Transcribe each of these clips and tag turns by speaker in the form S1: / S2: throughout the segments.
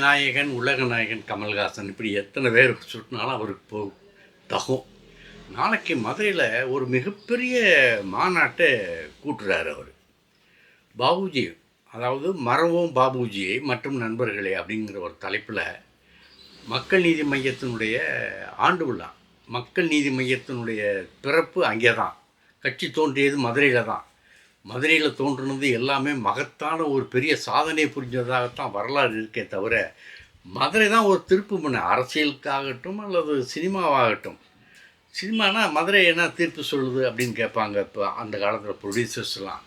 S1: நாயகன், உலக நாயகன் கமல்ஹாசன் இப்படி எத்தனை பேர் சுட்டினாலும் அவருக்கு தகும். நாளைக்கு மதுரையில் ஒரு மிகப்பெரிய மாநாட்டை கூட்டுறாரு அவர். பாபுஜி, அதாவது மறவோம் பாபுஜியை மற்றும் நண்பர்களே அப்படிங்கிற ஒரு தலைப்பில் மக்கள் நீதி மையத்தினுடைய ஆண்டு விழா. மக்கள் நீதி மையத்தினுடைய பிறப்பு அங்கே தான். கட்சி தோன்றியது மதுரையில் தான். மதுரையில் தோன்றினது எல்லாமே மகத்தான ஒரு பெரிய சாதனை புரிஞ்சதாகத்தான் வரலாறு இருக்கே தவிர, மதுரை தான் ஒரு திருப்பு முனை. அரசியலுக்காகட்டும் அல்லது சினிமாவாகட்டும். சினிமானா மதுரை என்ன தீர்ப்பு சொல்லுது அப்படின்னு கேட்பாங்க. இப்போ அந்த காலத்தில் ப்ரொடியூசர்ஸ்லாம்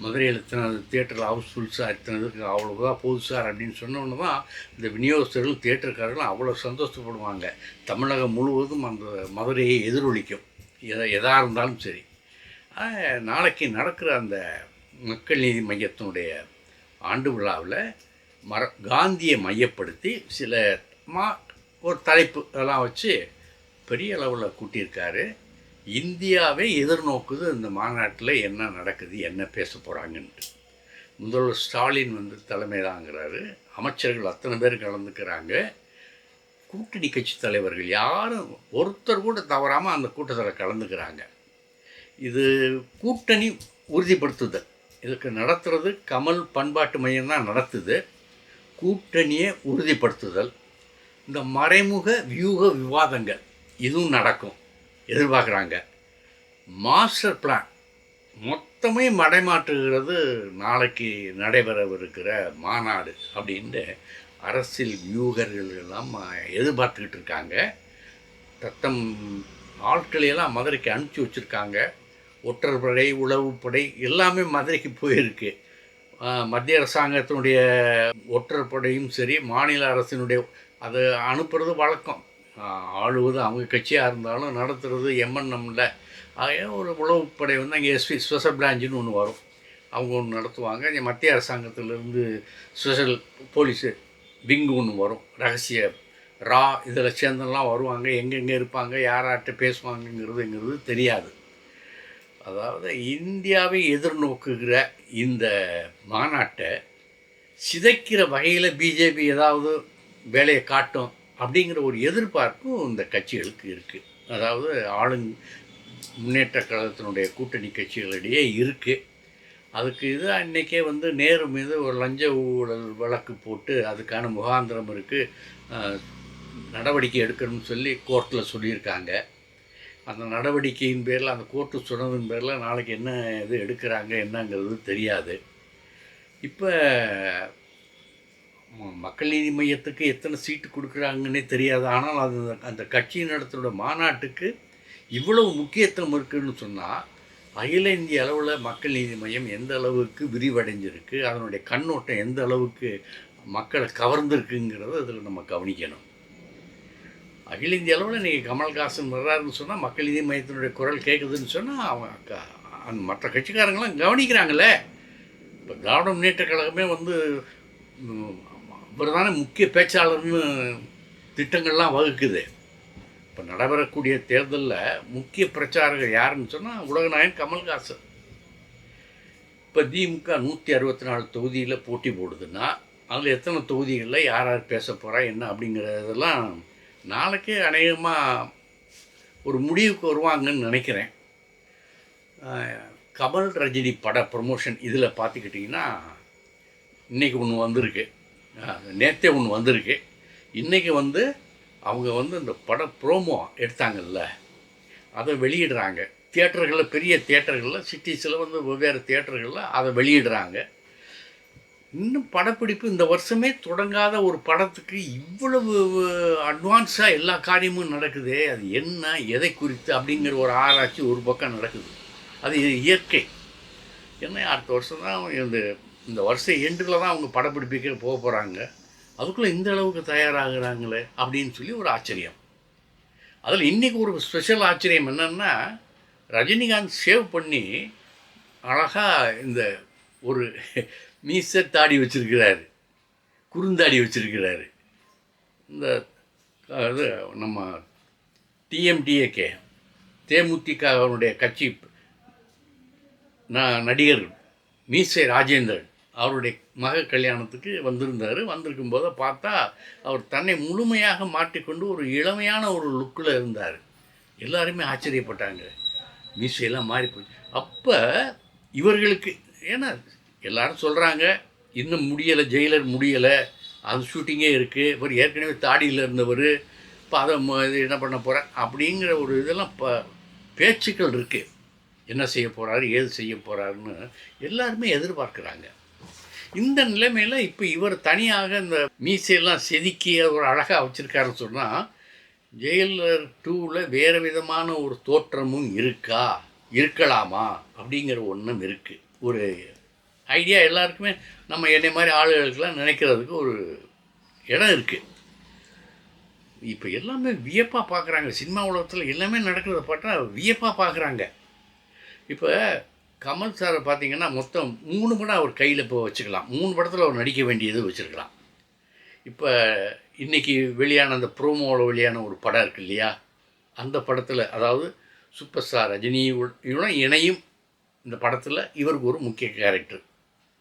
S1: மதுரையில் இத்தனை தியேட்டரில் ஹவுஸ்ஃபுல் சார், இத்தனை இதுக்கு அவ்வளோதான் போகுது சார் அப்படின்னு சொன்னோன்னு தான் இந்த விநியோகஸ்தர்களும் தியேட்டருக்காரர்களும் அவ்வளோ சந்தோஷப்படுவாங்க. தமிழகம் முழுவதும் அந்த மதுரையை எதிரொலிக்கும், எதாக இருந்தாலும் சரி. நாளைக்கு நடக்கிற அந்த மக்கள் நீதி மையத்தினுடைய ஆண்டு விழாவில் காந்தியை மையப்படுத்தி சில ஒரு தலைப்பு அதெல்லாம் வச்சு பெரிய அளவில் கூட்டியிருக்காரு. இந்தியாவே எதிர்நோக்குது இந்த மாநாட்டில் என்ன நடக்குது, என்ன பேச போகிறாங்கன்ட்டு. முதல்வர் ஸ்டாலின் தலைமை தாங்கிறாரு. அமைச்சர்கள் அத்தனை பேர் கலந்துக்கிறாங்க. கூட்டணி கட்சி தலைவர்கள் யாரும் ஒருத்தர் கூட தவறாமல் அந்த கூட்டத்தில் கலந்துக்கிறாங்க. இது கூட்டணி உறுதிப்படுத்துதல். இதுக்கு நடத்துறது கமல் பண்பாட்டு மையம் தான் நடத்துது. கூட்டணியை உறுதிப்படுத்துதல், இந்த மறைமுக வியூக விவாதங்கள் இதுவும் நடக்கும் எதிர்பார்க்குறாங்க. மாஸ்டர் பிளான் மொத்தமே மடைமாற்றுகிறது நாளைக்கு நடைபெறவிருக்கிற மாநாடு அப்படின்ட்டு அரசியல் வியூகர்கள் எல்லாம் எதிர்பார்த்துக்கிட்டு இருக்காங்க. தத்தம் ஆட்களையெல்லாம் மதுரைக்கு அனுப்பிச்சி வச்சுருக்காங்க. ஒற்றற்படை, உளவுப்படை எல்லாமே மதுரைக்கு போயிருக்கு. மத்திய அரசாங்கத்தினுடைய ஒற்றற்படையும் சரி, மாநில அரசினுடைய அதை அனுப்புறது வழக்கம். ஆளுவது அவங்க கட்சியாக இருந்தாலும் நடத்துகிறது எம்என்எம்மில். ஆக ஒரு உளவுப்படை அங்கே எஸ்பி ஸ்பெஷல் பிரான்ச்சுன்னு ஒன்று வரும், அவங்க ஒன்று நடத்துவாங்க. இங்கே மத்திய அரசாங்கத்திலேருந்து ஸ்பெஷல் போலீஸு விங்கு ஒன்று வரும், ரகசிய இதில் சேர்ந்தெல்லாம் வருவாங்க. எங்கெங்கே இருப்பாங்க, யார்கிட்ட பேசுவாங்கங்கிறது தெரியாது. அதாவது இந்தியாவை எதிர்நோக்குகிற இந்த மாநாட்டை சிதைக்கிற வகையில் பிஜேபி ஏதாவது வேலையை காட்டும் அப்படிங்கிற ஒரு எதிர்பார்ப்பும் இந்த கட்சிகளுக்கு இருக்குது. அதாவது முன்னேற்ற கழகத்தினுடைய கூட்டணி கட்சிகளிடையே இருக்குது. அதுக்கு இது அன்றைக்கே நேரு மீது ஒரு லஞ்ச ஊழல் வழக்கு போட்டு அதுக்கான முகாந்திரம் இருக்குது, நடவடிக்கை எடுக்கணும்னு சொல்லி கோர்ட்டில் சொல்லியிருக்காங்க. அந்த நடவடிக்கையின் பேரில், அந்த கோர்ட்டு சொன்னதின் பேரில் நாளைக்கு என்ன இது எடுக்கிறாங்க என்னங்கிறது தெரியாது. இப்போ மக்கள் நீதி மையத்துக்கு எத்தனை சீட்டு கொடுக்குறாங்கன்னே தெரியாது. ஆனால் அது அந்த கட்சியின் இடத்தோட மாநாட்டுக்கு இவ்வளவு முக்கியத்துவம் இருக்குதுன்னு சொன்னால், அகில இந்திய அளவில் மக்கள் நீதி மையம் எந்த அளவுக்கு விரிவடைஞ்சிருக்கு, அதனுடைய கண்ணோட்டம் எந்த அளவுக்கு மக்களை கவர்ந்துருக்குங்கிறத அதில் நம்ம கவனிக்கணும். அகில இந்திய அளவில் இன்றைக்கி கமல்ஹாசன் வர்றாருன்னு சொன்னால், மக்கள் நீதி மையத்தினுடைய குரல் கேட்குதுன்னு சொன்னால், அவங்க மற்ற கட்சிக்காரங்களாம் கவனிக்கிறாங்களே. இப்போ திராவிட முன்னேற்ற கழகமே இவர் தானே முக்கிய பேச்சாளர்னு திட்டங்கள்லாம் வகுக்குது. இப்போ நடைபெறக்கூடிய தேர்தலில் முக்கிய பிரச்சாரகர் யாருன்னு சொன்னால் உலகநாயகன் கமல்ஹாசன். இப்போ திமுக 164 தொகுதியில் போட்டி போடுதுன்னா, அதில் எத்தனை தொகுதிகளில் யார் யார் பேச போகிறா என்ன அப்படிங்கிறதெல்லாம் நாளைக்கே அநேகமாக ஒரு முடிவுக்கு வருவாங்கன்னு நினைக்கிறேன். கமல் ரஜினி பட ப்ரமோஷன் இதில் பார்த்துக்கிட்டிங்கன்னா, இன்றைக்கி ஒன்று வந்திருக்கு, நேற்றே ஒன்று வந்திருக்கு. இன்றைக்கி அவங்க இந்த பட ப்ரோமோ எடுத்தாங்கல்ல, அதை வெளியிடுறாங்க. தியேட்டர்களில், பெரிய தியேட்டர்களில், சிட்டிஸில் வெவ்வேறு தியேட்டர்களில் அதை வெளியிடுறாங்க. இன்னும் படப்பிடிப்பு இந்த வருஷமே தொடங்காத ஒரு படத்துக்கு இவ்வளவு அட்வான்ஸாக எல்லா காரியமும் நடக்குதே, அது என்ன, எதை குறித்து அப்படிங்கிற ஒரு ஆராய்ச்சி ஒரு பக்கம் நடக்குது. அது இயற்கை. ஏன்னா அடுத்த வருஷம் தான் இந்த வருஷம் எண்டில் தான் அவங்க படப்பிடிப்புக்கு போக போகிறாங்க. அதுக்குள்ளே இந்த அளவுக்கு தயாராகிறாங்களே அப்படின்னு சொல்லி ஒரு ஆச்சரியம். அதில் இன்றைக்கி ஒரு ஸ்பெஷல் ஆச்சரியம் என்னென்னா, ரஜினிகாந்த் சேவ் பண்ணி அழகாக இந்த ஒரு மீசை தாடி வச்சுருக்கிறாரு, குறுந்தாடி வச்சுருக்கிறாரு. இந்த அது நம்ம டிஎம்டிஏகே தேமுதிகனுடைய கட்சி நடிகர் மீசை ராஜேந்திரன் அவருடைய மக கல்யாணத்துக்கு வந்திருந்தார். வந்திருக்கும் போது பார்த்தா அவர் தன்னை முழுமையாக மாற்றிக்கொண்டு ஒரு இளமையான ஒரு லுக்கில் இருந்தார். எல்லாருமே ஆச்சரியப்பட்டாங்க. மீசையெல்லாம் மாறி போச்சு. அப்போ இவர்களுக்கு ஏன்னா எல்லாரும் சொல்கிறாங்க இன்னும் முடியலை, ஜெயிலர் முடியலை, அது ஷூட்டிங்கே இருக்குது, இவர் ஏற்கனவே தாடியில் இருந்தவர், இப்போ அதை இது என்ன பண்ண போகிறேன் அப்படிங்கிற ஒரு இதெல்லாம் பேச்சுக்கள் இருக்குது. என்ன செய்ய போகிறாரு, ஏது செய்ய போகிறாருன்னு எல்லாருமே எதிர்பார்க்குறாங்க. இந்த நிலைமையில் இப்போ இவர் தனியாக இந்த மீசையெல்லாம் செதுக்கி ஒரு அழகாக வச்சுருக்காருன்னு சொன்னால், ஜெயிலர் 2ல் வேறு விதமான ஒரு தோற்றமும் இருக்கலாமா அப்படிங்கிற ஒன்றும் இருக்குது. ஒரு ஐடியா எல்லாருக்குமே நம்ம என்னை மாதிரி ஆளுகளுக்கெல்லாம் நினைக்கிறதுக்கு ஒரு இடம் இருக்குது. இப்போ எல்லாமே வியப்பாக பார்க்குறாங்க. சினிமா உலகத்தில் எல்லாமே நடக்கிறத பார்த்தா வியப்பாக பார்க்குறாங்க. இப்போ கமல் சாரை பார்த்தீங்கன்னா மொத்தம் 3 படம் அவர் கையில் இப்போ வச்சுக்கலாம். 3 படத்தில் அவர் நடிக்க வேண்டியது வச்சுருக்கலாம். இப்போ இன்றைக்கி வெளியான அந்த ப்ரோமோவில் வெளியான ஒரு படம் இருக்குது இல்லையா, அந்த படத்தில் அதாவது சூப்பர் ஸ்டார் ரஜினியுடன் இணையும் இந்த படத்தில் இவருக்கு ஒரு முக்கிய கேரக்டர்,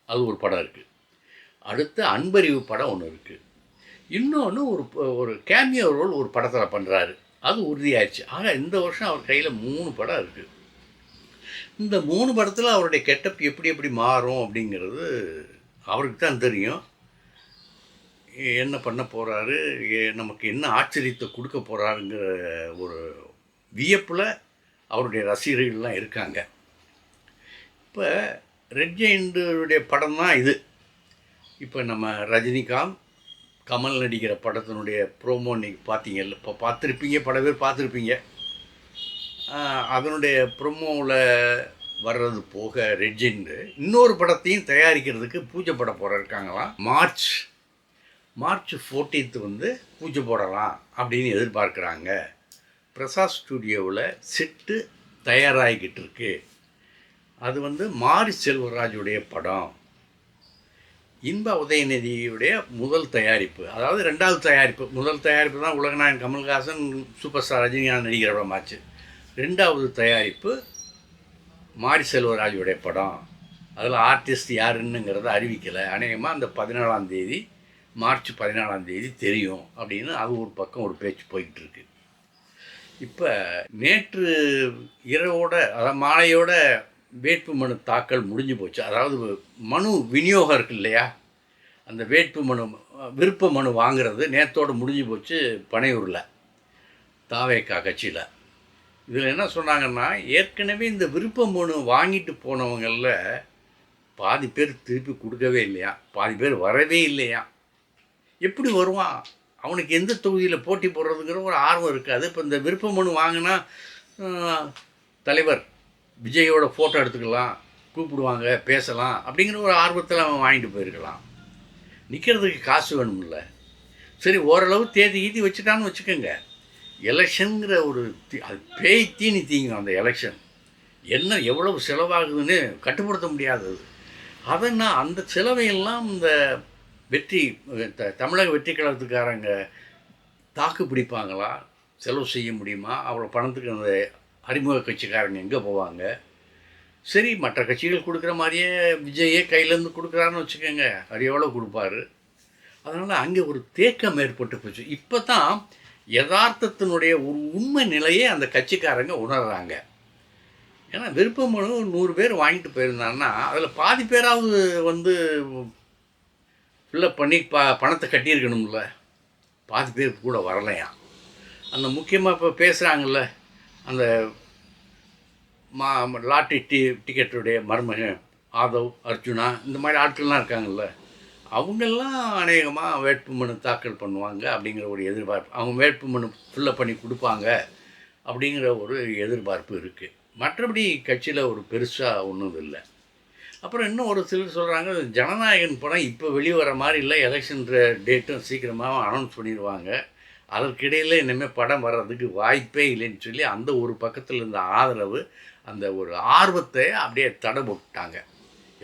S1: அது ஒரு படம் இருக்குது. அடுத்து அன்பறிவு படம் ஒன்று இருக்குது. இன்னொன்று ஒரு கேமியோ ரோல் ஒரு படத்தில் பண்ணுறாரு, அது உறுதியாயிடுச்சு. ஆக இந்த வருஷம் அவர் கையில் 3 படம் இருக்குது. இந்த 3 படத்தில் அவருடைய கெட்டப் எப்படி மாறும் அப்படிங்கிறது அவருக்கு தான் தெரியும். என்ன பண்ண போகிறாரு, நமக்கு என்ன ஆச்சரியத்தை கொடுக்க போகிறாருங்கிற ஒரு வியப்பில் அவருடைய ரசிகர்கள்லாம் இருக்காங்க. இப்போ ரெட் ஜெயண்டுடைய படம் தான் இது. இப்போ நம்ம ரஜினிகாந்த் கமல் நடிக்கிற படத்தினுடைய ப்ரோமோ இன்றைக்கி பார்த்தீங்கல்ல, இப்போ பார்த்துருப்பீங்க, பல பேர் பார்த்துருப்பீங்க. அதனுடைய ப்ரோமோவில் வர்றது போக ரெட் ஜெயண்டு இன்னொரு படத்தையும் தயாரிக்கிறதுக்கு பூஜை போட இருக்காங்களாம். மார்ச் 14 வந்து பூஜை போடலாம் அப்படின்னு எதிர்பார்க்குறாங்க. பிரசாத் ஸ்டுடியோவில் செட்டு தயாராகிக்கிட்டு இருக்கு. அது வந்து மாரி செல்வராஜுடைய படம், இன்ப உதயநிதியுடைய முதல் தயாரிப்பு, அதாவது 2வது தயாரிப்பு. முதல் தயாரிப்பு தான் உலகநாயகன் கமல்ஹாசன் சூப்பர் ஸ்டார் ரஜினிகாந்த் நடிக்கிற படமாச்சு. 2வது தயாரிப்பு மாரி செல்வராஜுடைய படம். அதில் ஆர்டிஸ்ட் யாருன்னுங்கிறத அறிவிக்கலை. அநேகமாக அந்த 14ஆம் தேதி, மார்ச் 14ஆம் தேதி தெரியும் அப்படின்னு அது ஒரு பக்கம் ஒரு பேச்சு போய்கிட்டுருக்கு. இப்போ நேற்று இரவோட, அதாவது மாலையோட வேட்பு மனு தாக்கல் முடிஞ்சு போச்சு. அதாவது மனு விநியோகம் இருக்குது இல்லையா, அந்த வேட்பு மனு விருப்ப மனு வாங்கிறது நேற்றோடு முடிஞ்சு போச்சு பனையூரில் தாவேக்கா கட்சியில். இதில் என்ன சொன்னாங்கன்னா, ஏற்கனவே இந்த விருப்ப மனு வாங்கிட்டு போனவங்களில் பாதி பேர் திருப்பி கொடுக்கவே இல்லையா, பாதி பேர் வரவே இல்லையா. எப்படி வருவான், அவனுக்கு எந்த தொகுதியில் போட்டி போடுறதுங்கிற ஒரு ஆர்வம் இருக்காது. இப்போ இந்த விருப்ப மனு வாங்கினா தலைவர் விஜயோட ஃபோட்டோ எடுத்துக்கலாம், கூப்பிடுவாங்க, பேசலாம் அப்படிங்கிற ஒரு ஆர்வத்தில் அவன் வாங்கிட்டு போயிருக்கலாம். நிற்கிறதுக்கு காசு வேணும்ல. சரி, ஓரளவு தேதி கீதி வச்சுட்டான்னு வச்சுக்கோங்க. எலெக்ஷனுங்கிற ஒரு அது பேய் தீனி தீங்கும். அந்த எலெக்ஷன் என்ன எவ்வளவு செலவாகுதுன்னு கட்டுப்படுத்த முடியாதது. அதனால் அந்த செலவையெல்லாம் இந்த தமிழக வெற்றி கழகத்துக்காரங்க தாக்கு பிடிப்பாங்களா, செலவு செய்ய முடியுமா, அவ்வளோ பணத்துக்கு அந்த அறிமுக கட்சிக்காரங்க எங்கே போவாங்க. சரி, மற்ற கட்சிகள் கொடுக்குற மாதிரியே விஜயே கையிலேருந்து கொடுக்குறாருன்னு வச்சுக்கோங்க, அது எவ்வளோ கொடுப்பாரு. அதனால் அங்கே ஒரு தேக்கம் ஏற்பட்டு போச்சு. இப்போ தான் யதார்த்தத்தினுடைய ஒரு உண்மை நிலையை அந்த கட்சிக்காரங்க உணர்கிறாங்க. ஏன்னா விருப்ப மனு 100 பேர் வாங்கிட்டு போயிருந்தாங்கன்னா அதில் பாதி பேராவது வந்து ஃபில்லப் பண்ணி பணத்தை கட்டியிருக்கணும்ல. பாதி பேர் கூட வரலையா. அந்த முக்கியமாக இப்போ பேசுகிறாங்கல்ல, அந்த லாட்ரி டிக்கெட்டுடைய மருமகன் ஆதவ், அர்ஜுனா, இந்த மாதிரி ஆட்கள்லாம் இருக்காங்கல்ல, அவங்கெல்லாம் அநேகமாக வேட்புமனு தாக்கல் பண்ணுவாங்க அப்படிங்கிற ஒரு எதிர்பார்ப்பு. அவங்க வேட்புமனு ஃபில்லப் பண்ணி கொடுப்பாங்க அப்படிங்கிற ஒரு எதிர்பார்ப்பு இருக்குது. மற்றபடி கட்சியில் ஒரு பெருசாக ஒன்றும் இல்லை. அப்புறம் இன்னும் ஒரு சிலர் சொல்கிறாங்க, ஜனநாயகன் படம் இப்போ வெளிவர மாதிரி இல்லை, எலெக்ஷன் டேட்டும் சீக்கிரமாக அனௌன்ஸ் பண்ணிடுவாங்க, அதற்கிடையில் இனிமேல் படம் வர்றதுக்கு வாய்ப்பே இல்லைன்னு சொல்லி அந்த ஒரு பக்கத்தில் இருந்த ஆதரவு, அந்த ஒரு ஆர்வத்தை அப்படியே தடை போட்டாங்க.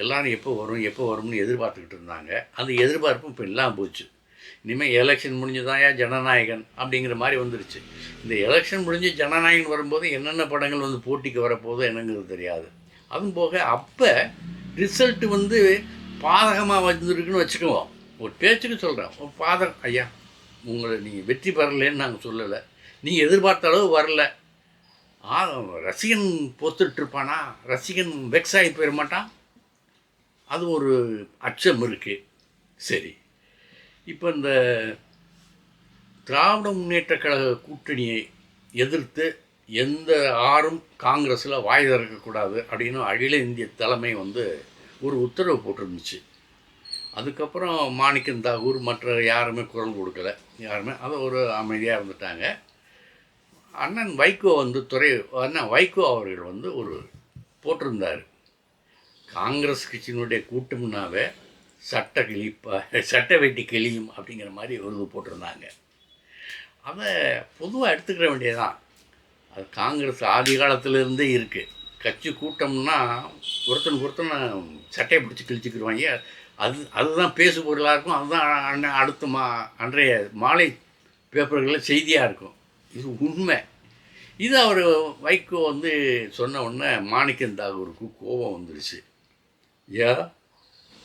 S1: எல்லோரும் எப்போ வரும்னு எதிர்பார்த்துக்கிட்டு இருந்தாங்க. அந்த எதிர்பார்ப்பும் இப்போ இல்லாமல் போச்சு. இனிமேல் எலெக்ஷன் முடிஞ்சுதான் ஜனநாயகன் அப்படிங்கிற மாதிரி வந்துருச்சு. இந்த எலெக்ஷன் முடிஞ்சு ஜனநாயகன் வரும்போது என்னென்ன படங்கள் வந்து போட்டிக்கு வரப்போதோ என்னங்கிறது தெரியாது. அதுவும் போக அப்போ ரிசல்ட்டு வந்து பாதகமாக வந்துருக்குன்னு வச்சுக்குவோம். ஒரு பேச்சுக்கு சொல்கிறேன், ஒரு பாதகம். ஐயா உங்களை நீங்கள் வெற்றி பெறலேன்னு நாங்கள் சொல்லலை, நீங்கள் எதிர்பார்த்த அளவு வரல. ரசிகன் பொறுத்துட்ருப்பானா, ரசிகன் வெக்ஸ் ஆகி போயிட மாட்டான், அது ஒரு அச்சம் இருக்குது. சரி, இப்போ இந்த திராவிட முன்னேற்ற கழக கூட்டணியை எதிர்த்து எந்த ஆறும் காங்கிரஸில் வாய் திறக்கக்கூடாது அப்படின்னு அகில இந்திய தலைமை ஒரு உத்தரவு போட்டிருந்துச்சு. அதுக்கப்புறம் மாணிக்கம் தாகூர் மற்ற யாருமே குரல் கொடுக்கலை, யாருமே அதை ஒரு அமைதியாக இருந்துட்டாங்க. அண்ணன் வைகோ அண்ணன் வைகோ அவர்கள் ஒரு போட்டிருந்தார், காங்கிரஸ் கட்சியினுடைய கூட்டம்னாவே சட்ட வெட்டி கிளியும் அப்படிங்கிற மாதிரி ஒரு போட்டிருந்தாங்க. அதை பொதுவாக எடுத்துக்கிற வேண்டியதான். அது காங்கிரஸ் ஆதி காலத்திலேருந்தே இருக்குது. கட்சி கூட்டம்னா ஒருத்தனை சட்டையை பிடிச்சி கிழிச்சிக்கிடுவாங்க. அதுதான் பேசு பொருளாக இருக்கும். அதுதான் அடுத்த அன்றைய மாலை பேப்பர்களில் செய்தியாக இருக்கும். இது உண்மை. இது அவர் வைகோ சொன்ன உடனே மாணிக்கம் தாகூருக்கு கோபம் வந்துருச்சு.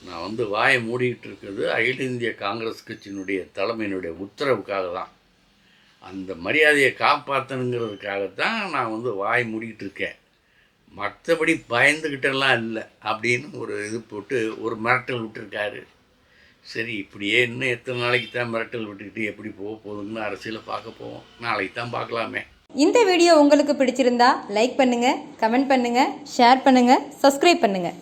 S1: நான் வாயை மூடிக்கிட்டு இருக்கிறது அகில இந்திய காங்கிரஸ் கட்சியினுடைய தலைமையினுடைய உத்தரவுக்காக தான், அந்த மரியாதையை காப்பாற்றணுங்கிறதுக்காகத்தான் நான் வாயை மூடிக்கிட்டு இருக்கேன், மற்றபடி பயந்துக்கிட்டெல்லாம் இல்லை அப்படின்னு ஒரு இது போட்டு ஒரு மிரட்டல் விட்டுருக்காரு. சரி, இப்படியே இன்னும் எத்தனை நாளைக்கு தான் மிரட்டல் விட்டுக்கிட்டு எப்படி போக போகுதுன்னு அரசியலை பார்க்க போவோம். நாளைக்கு தான் பார்க்கலாமே.
S2: இந்த வீடியோ உங்களுக்கு பிடிச்சிருந்தா லைக் பண்ணுங்கள், கமெண்ட் பண்ணுங்கள், ஷேர் பண்ணுங்கள், சப்ஸ்கிரைப் பண்ணுங்கள்.